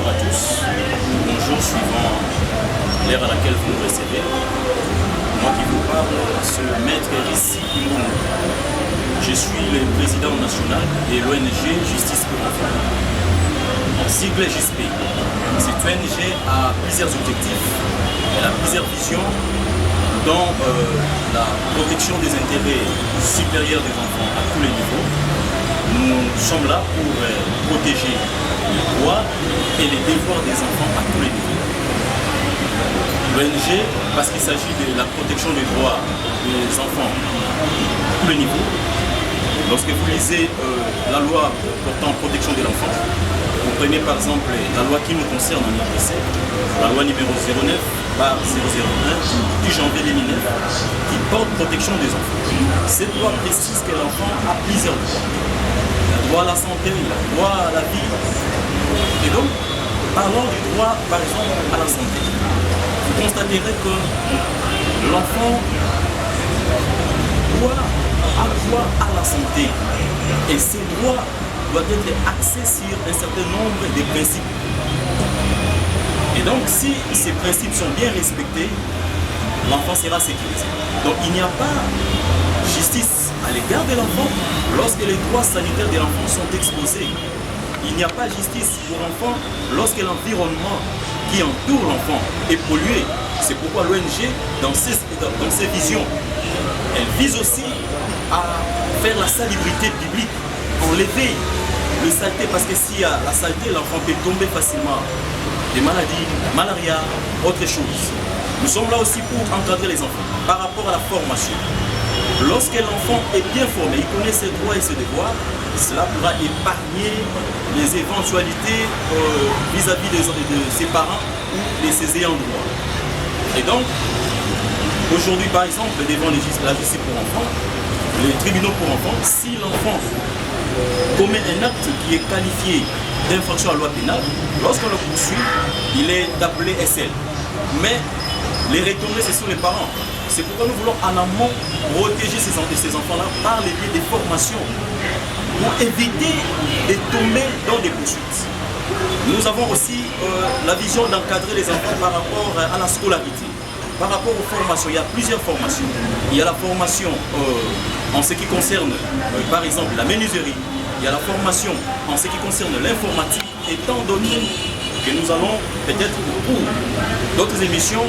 Bonsoir à tous, bonjour suivant l'ère à laquelle vous nous recevez. Moi qui vous parle, c'est le maître Rissi Imboum. Je suis le président national de l'ONG Justice pour l'enfant. En sigle JSP. Cette ONG a plusieurs objectifs, elle a plusieurs visions dans la protection des intérêts supérieurs des enfants à tous les niveaux. Nous sommes là pour protéger les droits et les devoirs des enfants à tous les niveaux. L'ONG, parce qu'il s'agit de la protection des droits des enfants à tous les niveaux, lorsque vous lisez la loi portant protection de l'enfant, vous prenez par exemple la loi qui nous concerne en RDC, la loi numéro 09/001 du janvier 2009, qui porte protection des enfants. Cette loi précise que l'enfant a plusieurs droits. Il a droit à la santé, il a droit à la vie. Et donc, parlons du droit, par exemple, à la santé. Vous constaterez que l'enfant a droit à la santé. Et ces droits doivent être axés sur un certain nombre de principes. Et donc, si ces principes sont bien respectés, l'enfant sera sécurisé. Donc, il n'y a pas justice à l'égard de l'enfant lorsque les droits sanitaires de l'enfant sont exposés. Il n'y a pas justice pour l'enfant lorsque l'environnement qui entoure l'enfant est pollué. C'est pourquoi l'ONG, dans ses visions, elle vise aussi à faire la salubrité biblique, enlever le saleté, parce que s'il y a la saleté, l'enfant peut tomber facilement des maladies, malaria, autre chose. Nous sommes là aussi pour encadrer les enfants par rapport à la formation. Lorsque l'enfant est bien formé, il connaît ses droits et ses devoirs, cela pourra épargner les éventualités vis-à-vis de ses parents ou de ses ayants droit. Et donc, aujourd'hui par exemple, devant la justice pour enfants, les tribunaux pour enfants, si l'enfant commet un acte qui est qualifié d'infraction à la loi pénale, lorsqu'on le poursuit, il est appelé SL. Mais les retombées, c'est sur les parents. C'est pourquoi nous voulons en amont protéger ces enfants-là par les biais des formations pour éviter de tomber dans des poursuites. Nous avons aussi la vision d'encadrer les enfants par rapport à la scolarité. Par rapport aux formations, il y a plusieurs formations. Il y a la formation en ce qui concerne, par exemple, la menuiserie. Il y a la formation en ce qui concerne l'informatique, et tant d'autres que nous allons peut-être pour d'autres émissions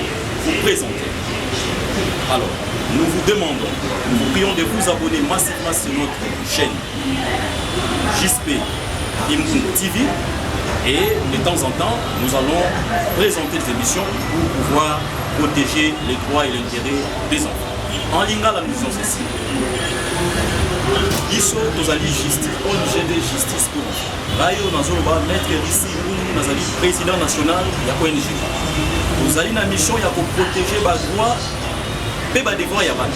vous présenter. Alors, nous vous demandons, nous vous prions de vous abonner massivement sur notre chaîne JSP Imboum TV, et de temps en temps, nous allons présenter des émissions pour pouvoir protéger les droits et l'intérêt des enfants. En lingala, nous disons ceci. Iso tozali justice, ONG de justice pour enfants. Rayo nazoloba maître Rissi Imboum nazali président national ya ONG. Tozali na mission ya protéger ba droit pe ba devoir ya bana.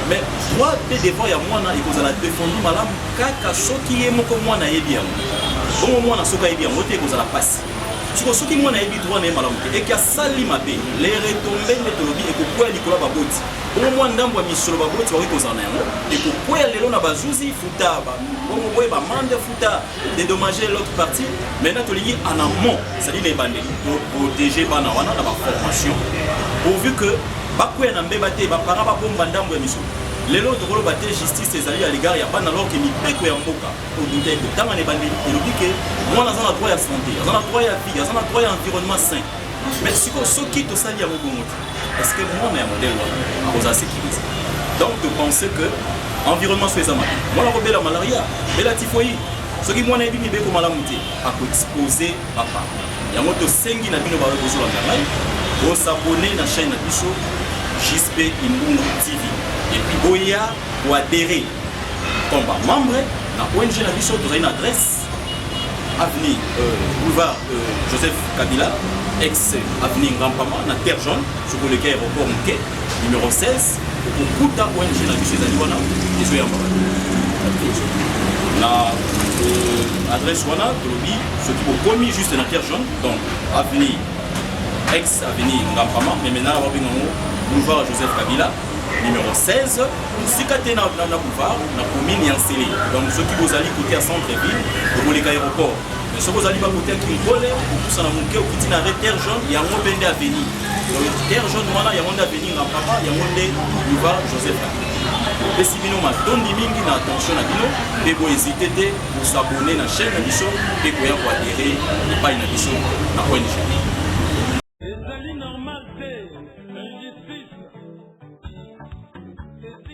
Mais droit pe devoir ya mwana ekozala défendu malamu kaka soki ye moko mwana yebi yango. Bongo mwana soka yebi yango te ekozala pasi. Soki mwana yebi droit na ye malamu te eki asali mabe les retombées metolobi ekokwea likolo baboti. Bongo mwana ndambo ya misolo baboti bakoki kozala na yango ekokwea lelo na bazuzi futa bongo boye bamande futa dédommager l'autre partie. Maintenant tolingi en amont, c'est-à-dire les bandeli pour protéger bana wana na ba formation pourvu que bakwea na mbeba te bapara babomba ndambo ya misolo. Lelo tokoloba te justice ezali à l'égard ya bana alors que mibeko ya mboka odunta ekotanga na bandeli elobi ke mwana aza na droit ya santé, aza na droit ya vie, aza na droit ya environnement sain. Mais soki tosali yango bongo te, est-ce que mwana ya modèle wana akozala sécurisé? Donc de penser que environnement so eza mabe, mwana kobela malaria, bela typhoïde, soki mwana yebi mibeko malamu te akoexpose papa. Yango tosengi na bino bawe kozolanda ngai bosabone na chaîne na biso JSP Imboum TV. Et puis boya ou adhérer comme membre na ONG na biso tozali na adresse avenue boulevard Joseph Kabila ex avenue Ngampama na Terre Jaune sur le quai aéroport Mke numéro 16 okuta ONG na biso ezali wana ezoyamba na adresse wana tolobi soki bokomi juste na Terre Jaune, donc avenue ex avenue Ngampama mais maintenant babingango boulevard Joseph Kabila numéro 16, Sikate na boulevard, na commune Yansele. Donc ceux qui vous allez côté à centre-ville, vous voulez qu'aéroport, mais ce que vous allez pas côté qui ngole pour ça na monke ou qui na terre jaune il y a un monde à venir donc terre jaune voilà il y a un monde à venir na papa il y a un monde il va Joseph et si bino ma tondi mingi na attention na bino et vous hésitez de vous abonner na chaîne na biso et pour adhérer pas na biso na ONG